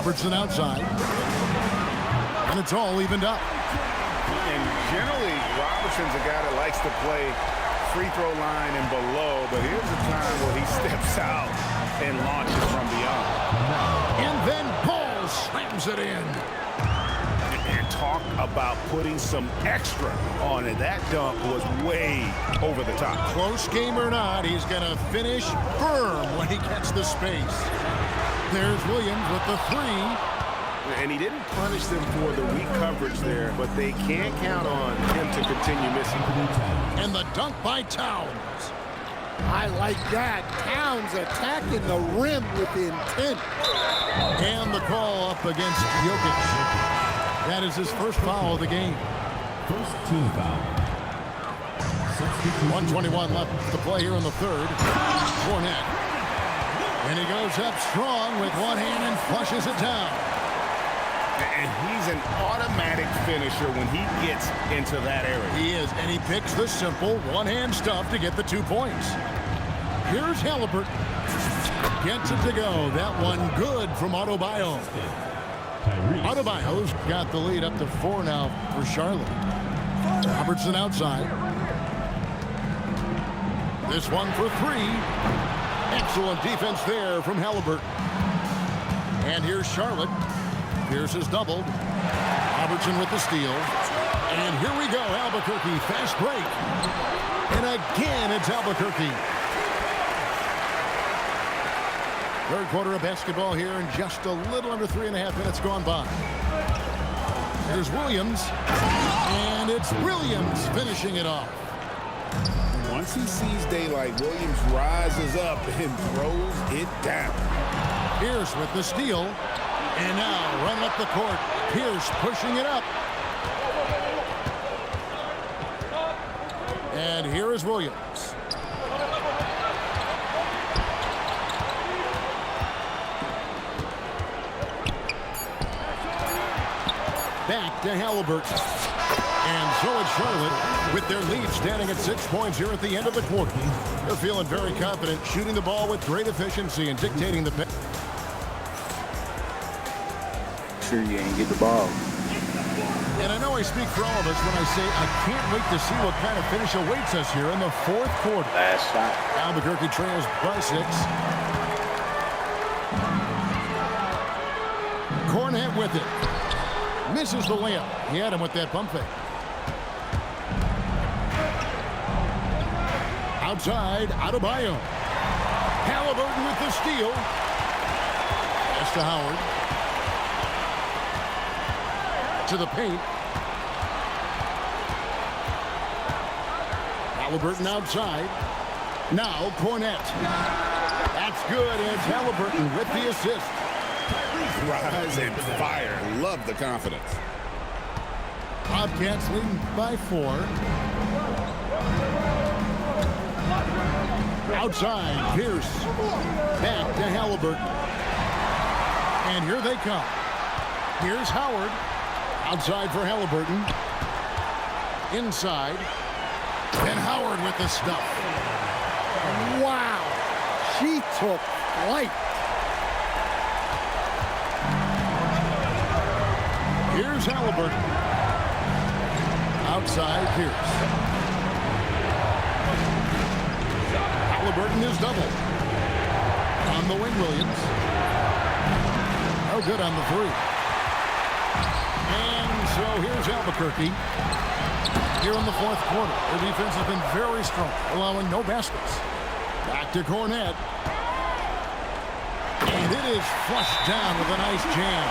Robertson outside. And it's all evened up. And generally, Robertson's a guy that likes to play free throw line and below, but here's a time where he steps out and launches from beyond. And then Paul slams it in. And talk about putting some extra on it. That dunk was way over the top. Close game or not, he's going to finish firm when he gets the space. There's Williams with the three. And he didn't punish them for the weak coverage there, but they can't count on him to continue missing. And the dunk by Towns. I like that. Towns attacking the rim with intent. And the call up against Jokic. That is his first foul of the game. First team foul. 1:21 left to play here in the third. Fournette. And he goes up strong with one hand and flushes it down. And he's an automatic finisher when he gets into that area. He is, and he picks the simple one-hand stuff to get the 2 points. Here's Halliburton. Gets it to go. That one good from Adebayo. Adebayo's got the lead up to 4 now for Charlotte. Robertson outside. This one for 3. Excellent defense there from Halliburton. And here's Charlotte. Pierce is doubled. Robertson with the steal. And here we go, Albuquerque. Fast break. And again, it's Albuquerque. Third quarter of basketball here, and just a little under 3.5 minutes gone by. There's Williams. And it's Williams finishing it off. Once he sees daylight, Williams rises up and throws it down. Pierce with the steal. And now run up the court. Pierce pushing it up. And here is Williams. Back to Halliburton. And so it's Charlotte with their lead standing at 6 points here at the end of the quarter. They're feeling very confident, shooting the ball with great efficiency and dictating the pace. Sure you ain't get the ball. And I know I speak for all of us when I say I can't wait to see what kind of finish awaits us here in the fourth quarter. Last shot. Albuquerque trails by 6. Cornette with it. Misses the layup. He had him with that pump fake. Outside, Adebayo. Halliburton with the steal. Pass to Howard. To the paint. Halliburton outside. Now Cornette. That's good, and it's Halliburton with the assist. Rise and fire. Love the confidence. Bobcats leading by 4. Outside, Pierce. Back to Halliburton. And here they come. Here's Howard. Outside for Halliburton. Inside. And Howard with the stuff. Wow. She took flight. Here's Halliburton. Outside, Pierce. Halliburton is double. On the wing, Williams. No good on the 3. And so here's Albuquerque. Here in the fourth quarter. Their defense has been very strong, allowing no baskets. Back to Cornette. And it is flushed down with a nice jam.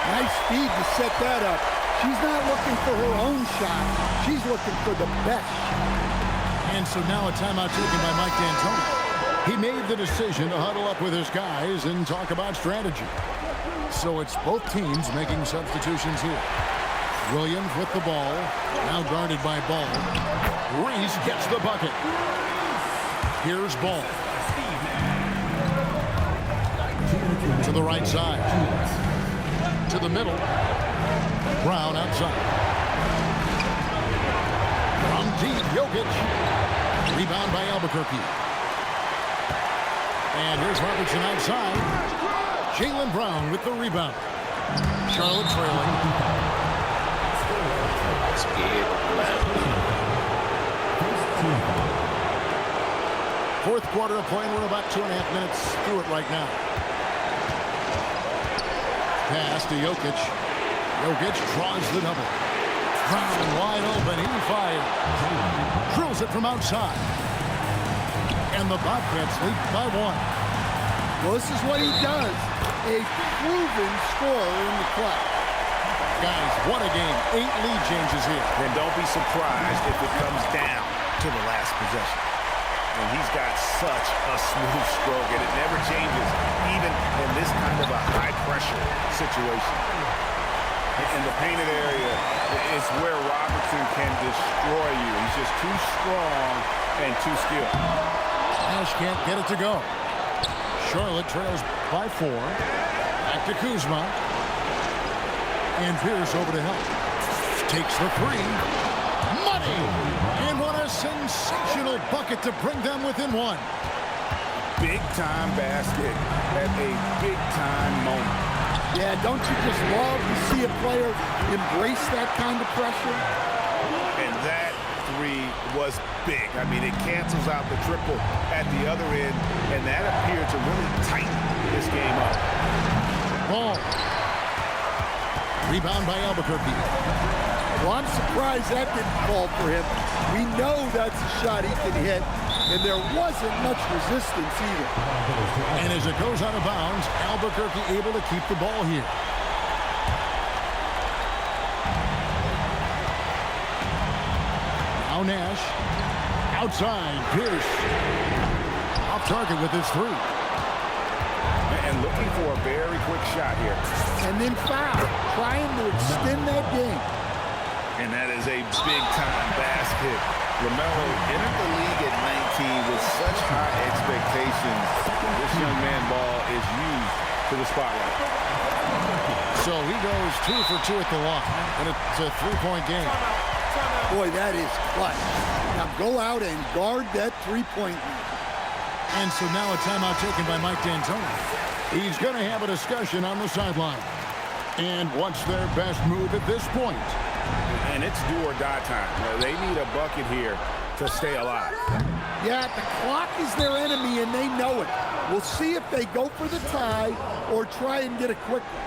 Nice speed to set that up. She's not looking for her own shot. She's looking for the best shot. And so now a timeout taken by Mike D'Antoni. He made the decision to huddle up with his guys and talk about strategy. So it's both teams making substitutions here. Williams with the ball. Now guarded by Ball. Reese gets the bucket. Here's Ball. To the right side. To the middle. Brown outside. From deep, Jokic. Rebound by Albuquerque. And here's Robertson outside. Jaylen Brown with the rebound. Charlotte trailing. Fourth quarter of play, and we're about 2.5 minutes through it right now. Pass to Jokic. Jokic draws the double. Brown wide open. He fires. Drills it from outside. And the Bobcats lead by 1. Well, this is what he does. A proven scorer in the clutch. Guys, what a game. 8 lead changes here. And don't be surprised if it comes down to the last possession. And he's got such a smooth stroke, and it never changes, even in this kind of a high-pressure situation. In the painted area is where Robertson can destroy you. He's just too strong and too skilled. Nash can't get it to go. Charlotte trails by 4. Back to Kuzma. And Pierce over to help. Takes the 3. Money! And what a sensational bucket to bring them within 1. Big-time basket at a big-time moment. Yeah, don't you just love to see a player embrace that kind of pressure? And that 3 was big. I mean, it cancels out the triple at the other end, and that appeared to really tighten this game up. Ball. Rebound by Albuquerque. Well, I'm surprised that didn't fall for him. We know that's a shot he can hit, and there wasn't much resistance either. And as it goes out of bounds, Albuquerque able to keep the ball here. Now Nash. Outside, Pierce. Off target with his 3. And looking for a very quick shot here. And then foul, trying to extend that game. And that is a big-time basket. LaMelo entered the league at 19 with such high expectations. This young man ball is used to the spotlight. So he goes 2 for 2 at the line, and it's a 3-point game. Boy, that is clutch. Now go out and guard that 3-point line. And so now a timeout taken by Mike D'Antoni. He's going to have a discussion on the sideline. And what's their best move at this point? And it's do or die time. They need a bucket here to stay alive. Yeah, the clock is their enemy, and they know it. We'll see if they go for the tie or try and get a quick one.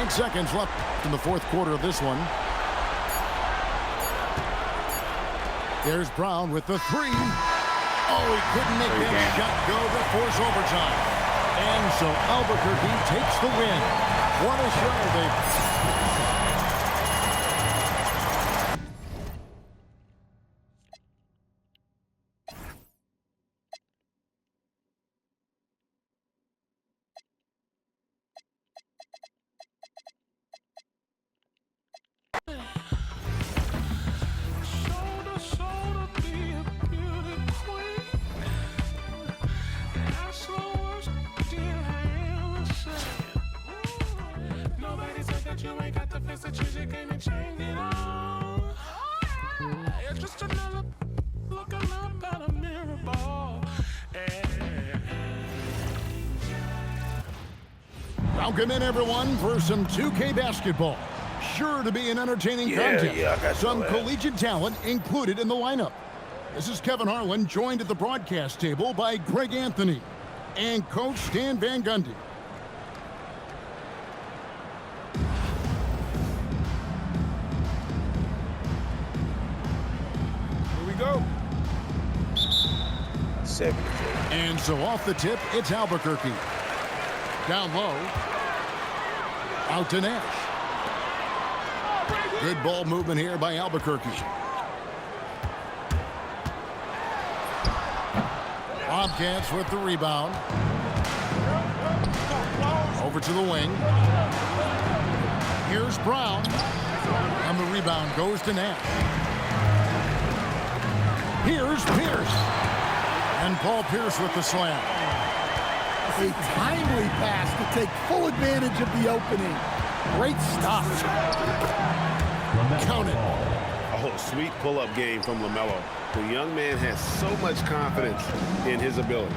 8 seconds left in the fourth quarter of this one. There's Brown with the 3. Oh, he couldn't make that shot go to force overtime. And so Albuquerque takes the win. What a show they... Welcome in, everyone, for some 2K basketball. Sure to be an entertaining contest. Some collegiate talent included in the lineup. This is Kevin Harlan, joined at the broadcast table by Greg Anthony and Coach Stan Van Gundy. Here we go. 7. And so off the tip, it's Albuquerque. Down low. Out to Nash. Good ball movement here by Albuquerque. Bobcats with the rebound. Over to the wing. Here's Brown. And the rebound goes to Nash. Here's Pierce. And Paul Pierce with the slam. A timely pass to take full advantage of the opening. Great stuff. Count it. Oh, sweet pull-up game from LaMelo. The young man has so much confidence in his ability.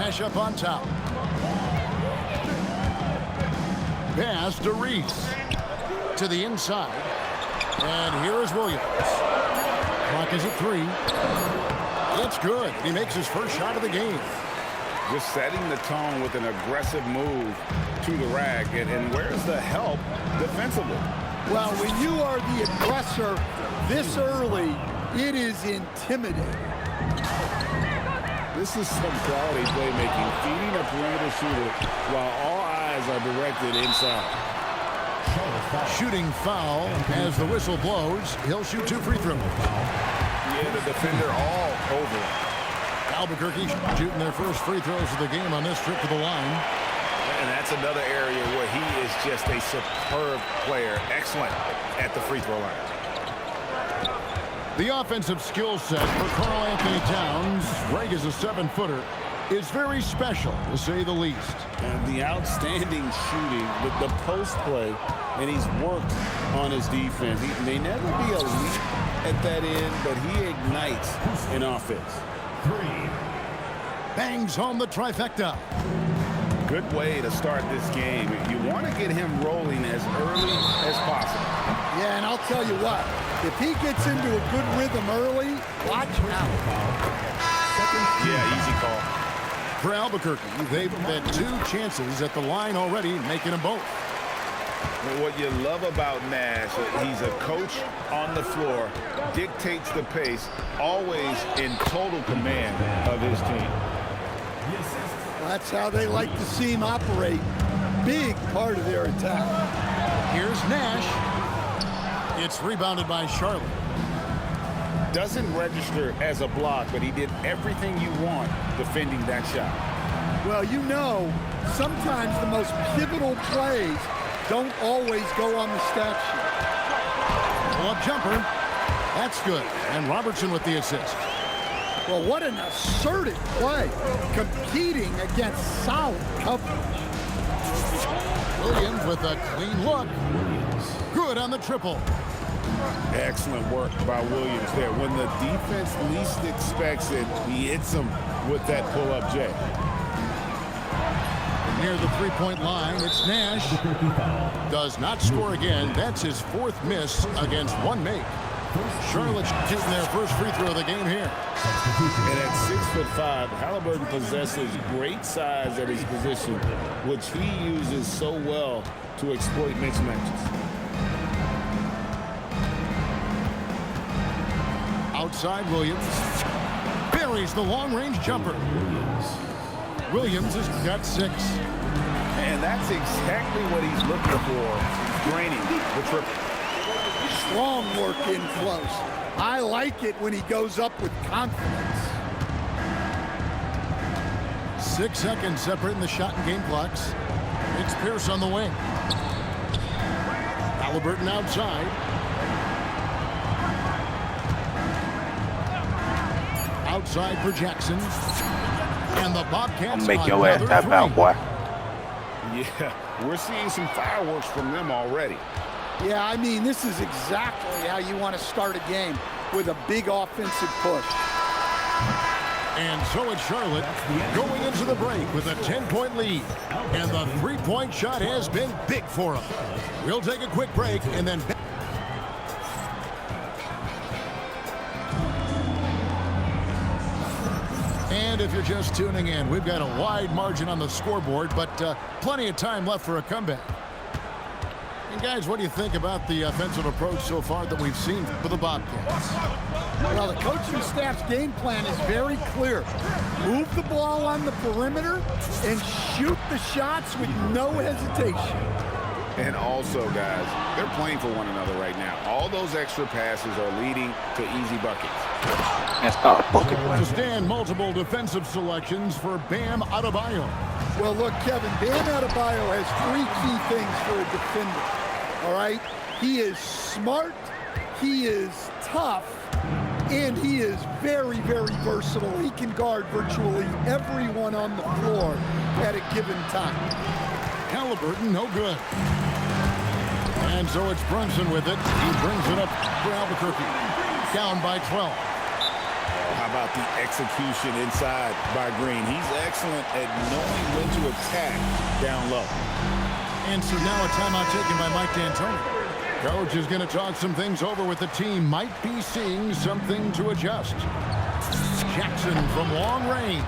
Nash up on top. Pass to Reese. To the inside. And here is Williams. Clock is at 3. It's good. He makes his first shot of the game. Just setting the tone with an aggressive move to the rack. And where's the help defensively? Well, when you are the aggressor this early, it is intimidating. This is some quality playmaking, feeding a perimeter shooter while all eyes are directed inside. Shooting foul as the whistle blows. He'll shoot 2 free throws. Yeah, the defender all over him. Albuquerque shooting their first free throws of the game on this trip to the line. And that's another area where he is just a superb player. Excellent at the free throw line. The offensive skill set for Karl Anthony Towns, Greg is a 7-footer, is very special, to say the least. And the outstanding shooting with the post play, and he's worked on his defense. He may never be elite at that end, but he ignites in offense. 3. Bangs home the trifecta. Good way to start this game. You want to get him rolling as early as possible. Yeah, and I'll tell you what, if he gets into a good rhythm early, watch out. Yeah, easy call. For Albuquerque, they've had 2 chances at the line already, making them both. What you love about Nash, he's a coach on the floor, dictates the pace, always in total command of his team. That's how they like to see him operate. Big part of their attack. Here's Nash. It's rebounded by Charlotte. Doesn't register as a block, but he did everything you want defending that shot. Well, you know, sometimes the most pivotal plays don't always go on the stat sheet. Pull-up jumper. That's good. And Robertson with the assist. Well, what an assertive play, competing against solid coverage. Williams with a clean look. Good on the triple. Excellent work by Williams there. When the defense least expects it, he hits them with that pull-up J. Near the 3-point line, it's Nash. Does not score again. That's his 4th miss against 1 make. Charlotte's shooting their first free throw of the game here. And at 6'5", Halliburton possesses great size at his position, which he uses so well to exploit mismatches. Outside Williams. Buries the long-range jumper. Williams has got 6. And that's exactly what he's looking for, draining the triple. Strong work in close. I like it when he goes up with confidence. 6 seconds separating the shot and game clocks. It's Pierce on the wing. Halliburton outside. Outside for Jackson. And the Bobcats Make your ass tap out, boy. Yeah, we're seeing some fireworks from them already. Yeah, I mean, this is exactly how you want to start a game, with a big offensive push. And so it's Charlotte going into the break with a 10-point lead. And the 3-point shot has been big for them. We'll take a quick break and then... And if you're just tuning in, we've got a wide margin on the scoreboard, but plenty of time left for a comeback. And guys, what do you think about the offensive approach so far that we've seen for the Bobcats? Well, the coaching staff's game plan is very clear. Move the ball on the perimeter and shoot the shots with no hesitation. And also, guys, they're playing for one another right now. All those extra passes are leading to easy buckets. That's not a bucket. To stand multiple defensive selections for Bam Adebayo. Well, look, Kevin, Bam Adebayo has 3 key things for a defender, all right? He is smart, he is tough, and he is very, very versatile. He can guard virtually everyone on the floor at a given time. Halliburton, no good. And so it's Brunson with it. He brings it up for Albuquerque. Down by 12. How about the execution inside by Green? He's excellent at knowing when to attack down low. And so now a timeout taken by Mike D'Antoni. Coach is going to talk some things over with the team. Might be seeing something to adjust. Jackson from long range.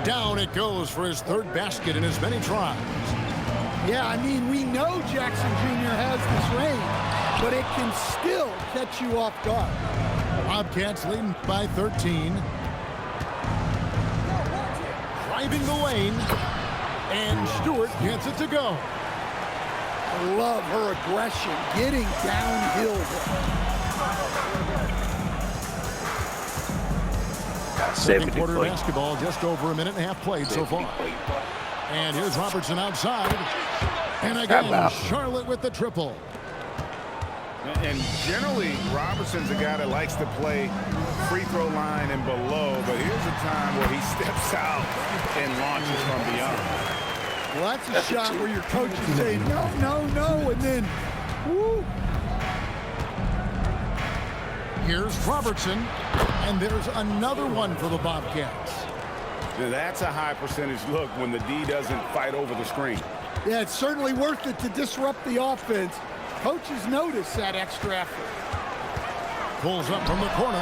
Down it goes for his third basket in as many tries. Yeah, I mean, we know Jackson Jr. has this range, but it can still catch you off guard. Bobcats leading by 13. Driving the lane. And Stewart gets it to go. I love her aggression, getting downhill. Second quarter basketball, just over a minute and a half played so far. And here's Robertson outside. And again, Charlotte with the triple. And generally, Robertson's a guy that likes to play free throw line and below, but here's a time where he steps out and launches from beyond. Well, that's a shot where your coach is saying, no, no, no, and then, woo. Here's Robertson, and there's another one for the Bobcats. Now that's a high percentage look when the D doesn't fight over the screen. Yeah, it's certainly worth it to disrupt the offense. Coaches notice that extra effort. Pulls up from the corner,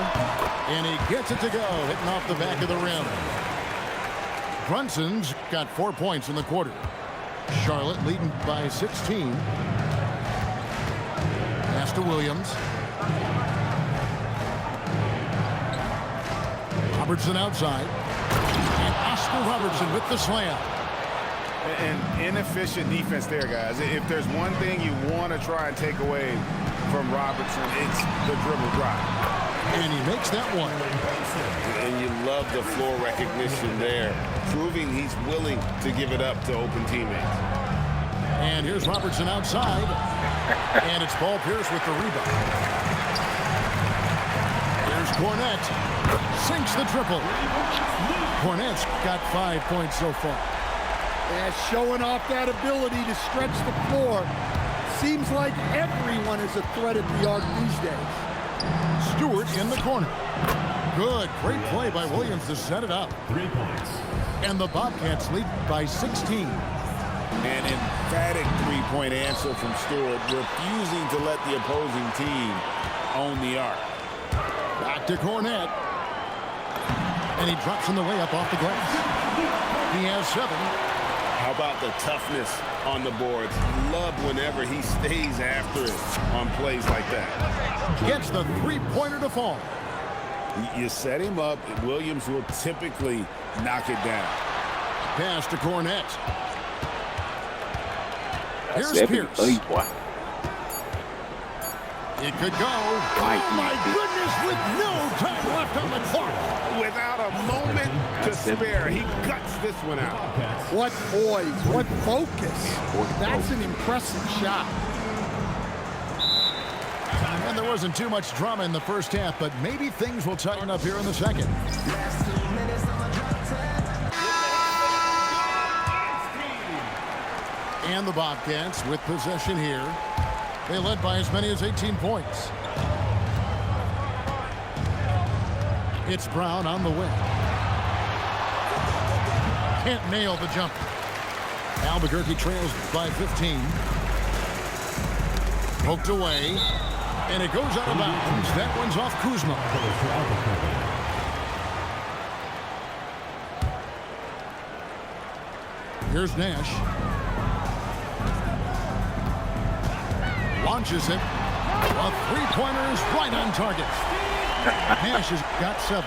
and he gets it to go, hitting off the back of the rim. Brunson's got 4 points in the quarter. Charlotte leading by 16. Pass to Williams. Robertson outside. And Oscar Robertson with the slam. An inefficient defense there, guys. If there's one thing you want to try and take away from Robertson, it's the dribble drive. And he makes that one. And you love the floor recognition there, proving he's willing to give it up to open teammates. And here's Robertson outside. And it's Paul Pierce with the rebound. Here's Cornette. Sinks the triple. Cornette's got 5 points so far. Yeah, showing off that ability to stretch the floor. Seems like everyone is a threat at the arc these days. Stewart in the corner. Good. Great play by Williams to set it up. 3 points. And the Bobcats lead by 16. An emphatic three-point answer from Stewart, refusing to let the opposing team own the arc. Back to Cornette. And he drops in the layup off the glass. He has 7. How about the toughness on the boards? Love whenever he stays after it on plays like that. Gets the three-pointer to fall. You set him up, Williams will typically knock it down. Pass to Cornette. Here's Pierce. It could go. Oh, my goodness, with no time left on the clock. Without a moment to spare, he cuts this one out. What poise, what focus. That's an impressive shot. And there wasn't too much drama in the first half, but maybe things will tighten up here in the second. And the Bobcats with possession here. They led by as many as 18 points. It's Brown on the wing. Can't nail the jumper. Albuquerque trails by 15. Poked away. And it goes out of bounds. That one's off Kuzma. Here's Nash. Launches it. A three-pointer is right on target. Nash has got 7.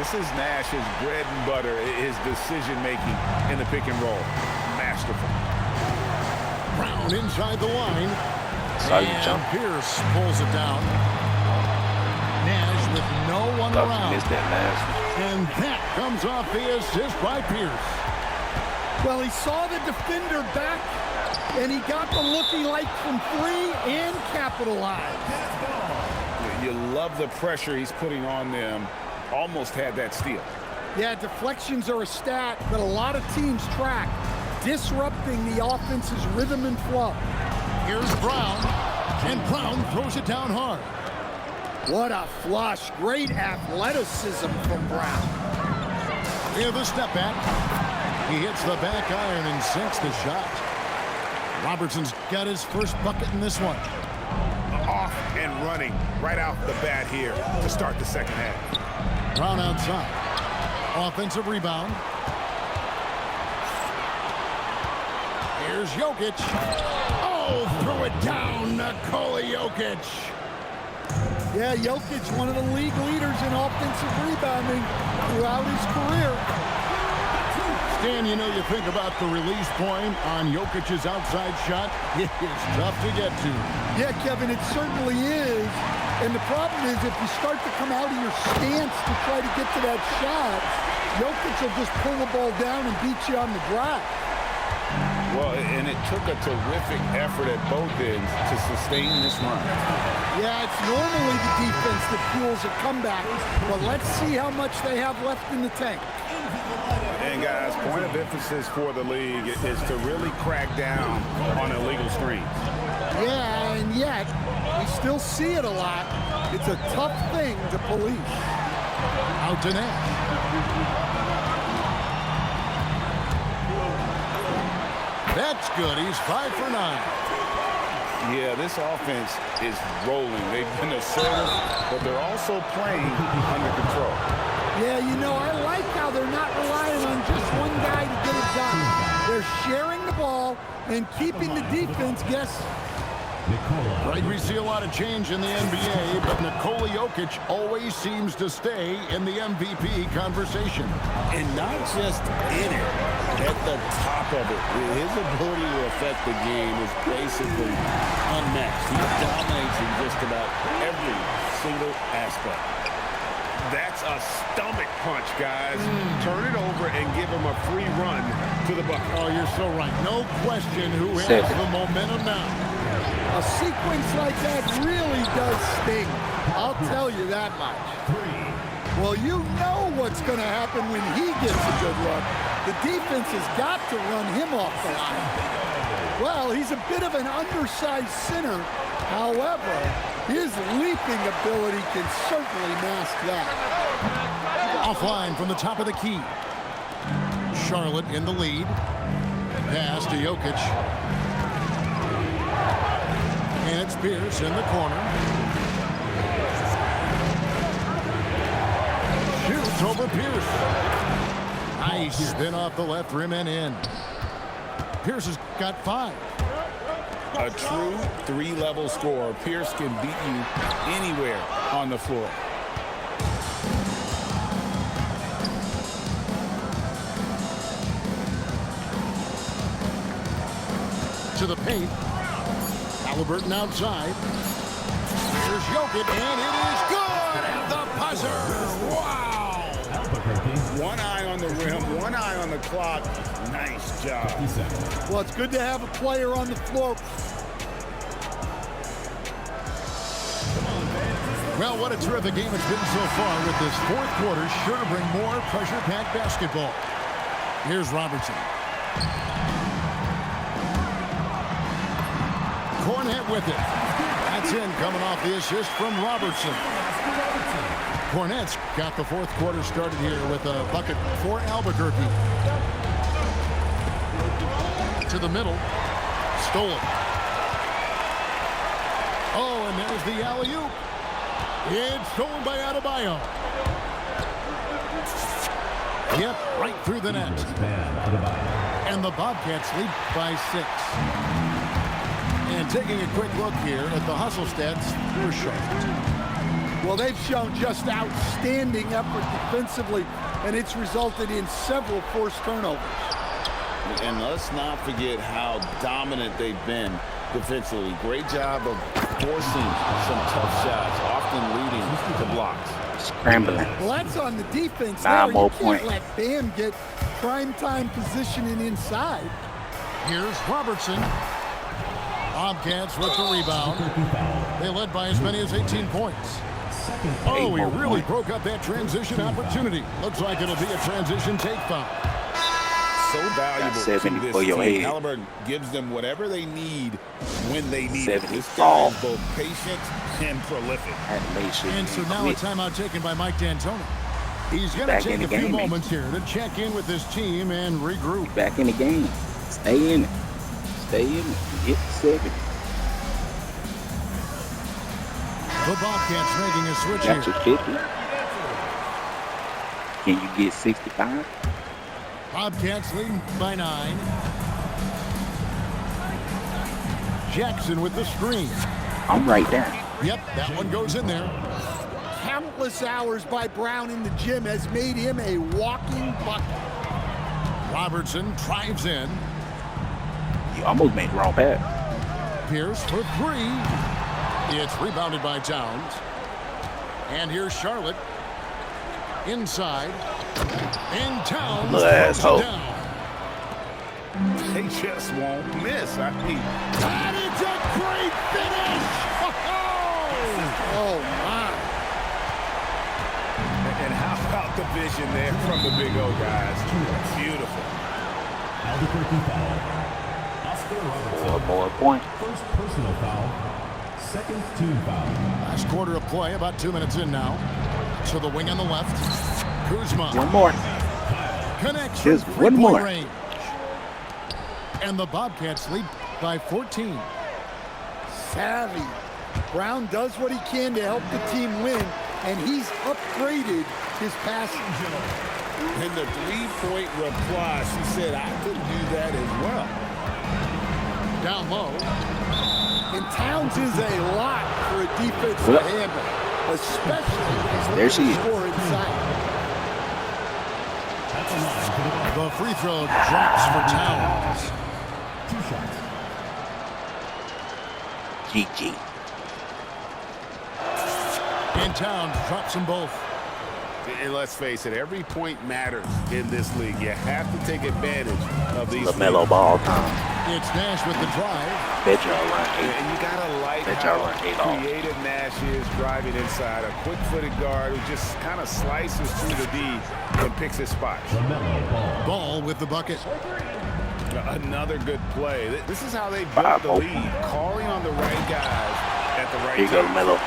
This is Nash's bread and butter, his decision-making in the pick and roll. Masterful. Brown inside the line. Saw you And jump. Pierce pulls it down. Nash with no one Thought around. you missed that last one. And that comes off the assist by Pierce. Well, he saw the defender back, and he got the look he liked from 3 and capitalized. You love the pressure he's putting on them. Almost had that steal. Yeah, deflections are a stat that a lot of teams track, disrupting the offense's rhythm and flow. Here's Brown. And Brown throws it down hard. What a flush. Great athleticism from Brown. Here the step back. He hits the back iron and sinks the shot. Robertson's got his first bucket in this one. Off and running right out the bat here to start the second half. Brown outside. Offensive rebound. Here's Jokic. Oh, threw it down. Nikola Jokic. Yeah, Jokic, one of the league leaders in offensive rebounding throughout his career. Stan, you know, you think about the release point on Jokic's outside shot. It's tough to get to. Yeah, Kevin, it certainly is. And the problem is if you start to come out of your stance to try to get to that shot, Jokic will just pull the ball down and beat you on the drive. Well, and it took a terrific effort at both ends to sustain this run. Yeah, it's normally the defense that fuels a comeback, but let's see how much they have left in the tank. And guys, point of emphasis for the league is to really crack down on illegal screens. Yeah, and yet, we still see it a lot. It's a tough thing to police. Out to Nash. That's good. He's 5 for 9. Yeah, this offense is rolling. They've been assertive, but they're also playing under control. Yeah, you know, I like how they're not relying on just one guy to get it done. They're sharing the ball and keeping the defense guessing. Right, we see a lot of change in the NBA, but Nikola Jokic always seems to stay in the MVP conversation. And not just in it, at the top of it. His ability to affect the game is basically unmatched. He dominates in just about every single aspect. That's a stomach punch, guys. Turn it over and give him a free run to the bucket. Oh, you're so right. No question who has Sick. the momentum now. A sequence like that really does sting. I'll tell you that much. Well, you know what's going to happen when he gets a good run. The defense has got to run him off the line. Well, he's a bit of an undersized center. However, his leaping ability can certainly mask that. Offline from the top of the key. Charlotte in the lead. Pass to Jokic. And it's Pierce in the corner. Shoots over Pierce. Nice spin off the left rim and in. Pierce has got 5. A true three-level scorer. Pierce can beat you anywhere on the floor. To the paint. Halliburton outside. Here's Jokic, and it is good at the buzzer. Wow! One eye on the rim, one eye on the clock. Nice job. Well, it's good to have a player on the floor. Well, what a terrific game it's been so far, with this fourth quarter sure to bring more pressure-packed basketball. Here's Robertson. Cornet with it. That's in, coming off the assist from Robertson. Cornet's got the fourth quarter started here with a bucket for Albuquerque. To the middle. Stolen. Oh, and there's the alley-oop. It's stolen by Adebayo. Yep, right through the net. And the Bobcats lead by 6. And taking a quick look here at the hustle stats for Charlotte. Well, they've shown just outstanding effort defensively, and it's resulted in several forced turnovers. And let's not forget how dominant they've been defensively. Great job of forcing some tough shots, often leading to blocks. Scrambling. Well, that's on the defense. 9 there. more You points. can't let Bam get prime-time positioning inside. Here's Robertson. Bobcats with the rebound. They led by as many as 18 points. Oh, he really broke up that transition opportunity. Looks like it'll be a transition take foul. so valuable 70 to this for your team. head. Halliburton gives them whatever they need when they need it. 70 This guy fall. is both patient and prolific. Had to make sure And you so now a quit. timeout taken by Mike D'Antoni. He's going to Back take in a the few game, moments here to check in with his team and regroup. Back in the game. Stay in it. Stay in it. Get 70. The Bobcats making a switch Got here. your 50. Can you get 65? Bobcats leading by 9. Jackson with the screen. I'm right there. Yep, that one goes in there. Countless hours by Brown in the gym has made him a walking bucket. Robertson drives in. You almost made the wrong pass. Pierce for 3. It's rebounded by Towns. And here's Charlotte. Inside. And Towns Little throws asshole. it down. They just won't miss. I mean, And it's a great finish! Oh, my. and how about the vision there from the Big O guys? Beautiful. Albuquerque foul. Oscar Robertson. 4 more points. First personal foul. Second team foul. Last quarter of play, about 2 minutes in now. To the wing on the left. Kuzma One more. connects Just from one three-point more. range. And the Bobcats lead by 14. Savvy. Brown does what he can to help the team win, and he's upgraded his passing. In the three-point reply, she said, I could do that as well. Down low. And Towns is a lot for a defense to Yep. handle, especially as There they she is. score inside. That's a line for the ball. The free throw drops for Towns. 2 shots. GG. And Towns drops them both. And let's face it, every point matters in this league. You have to take advantage of these. LaMelo ball time. It's Nash with the drive. Bet y'all run 8. And you gotta like Bet y'all run 8 how off. creative Nash is driving inside. A quick-footed guard who just kind of slices through the D and picks his spot. LaMelo Ball. Ball with the bucket. Another good play. This is how they built 5 the open. lead, calling on the right guys at the right Here you go, time. LaMelo.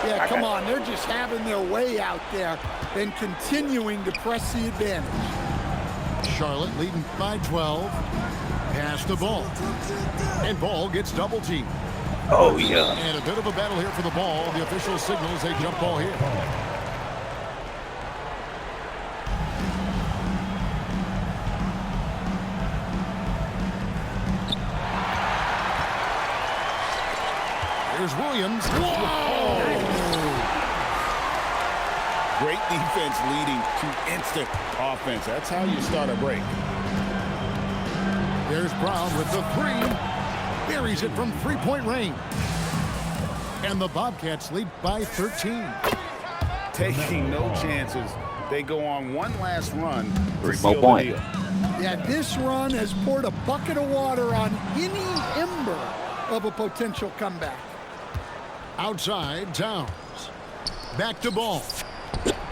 Yeah, I come got on. They're just having their way out there and continuing to press the advantage. Charlotte leading by 12. Pass the ball. And Ball gets double teamed. Oh, yeah. And a bit of a battle here for the ball. The official signals a jump ball here. Here's Williams. Whoa! Great defense leading to instant offense. That's how you start a break. There's Brown with the 3. Buries it from three-point range. And the Bobcats lead by 13. Taking no chances. They go on one last run to 3 seal more the points. deal. Yeah, this run has poured a bucket of water on any ember of a potential comeback. Outside, Towns. Back to Ball.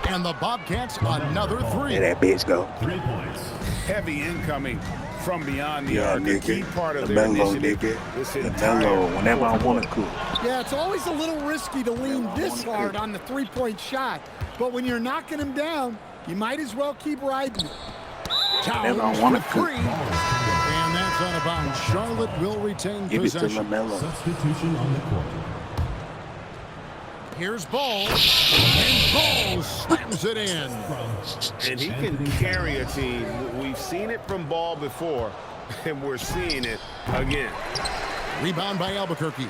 And the Bobcats another 3. There that bitch go. 3 points. Heavy incoming from beyond the Yeah, arc. The key nigga. part of their LaMelo, initiative. nigga. This entire LaMelo, whenever I want to cook. Yeah, it's always a little risky to lean this hard on the three-point shot. But when you're knocking him down, you might as well keep riding it. Towns Never wanna with cook. 3. And that's out of bounds. Charlotte will retain Give it to possession. LaMelo. Substitution on the court. Here's Ball. And Ball slams it in. And he can carry a team. We've seen it from Ball before, and we're seeing it again. Rebound by Albuquerque.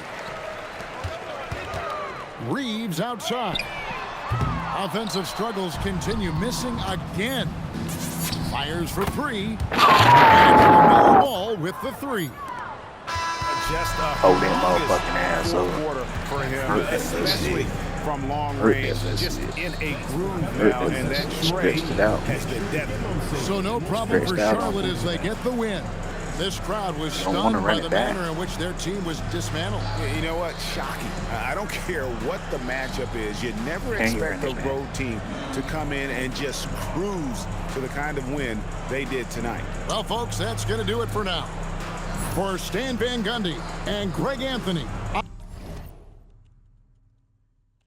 Reeves outside. Offensive struggles continue. Missing again. Fires for 3. And LaMelo Ball with the 3. Just a Oh, that humongous motherfucking asshole. fourth quarter for him, Hurt that especially shit. from long Hurt range. that Just shit. in a groove Hurt now, that and that shit. trade Stretched it out. has been deadly. So no problem for Stretched out on Charlotte as they get the win. This crowd was Don't wanna stunned run by it the back. manner in which their team was dismantled. You know what? Shocking. I don't care what the matchup is. You never Can't expect a run it back. road team to come in and just cruise to the kind of win they did tonight. Well, folks, that's going to do it for now. For Stan Van Gundy and Greg Anthony,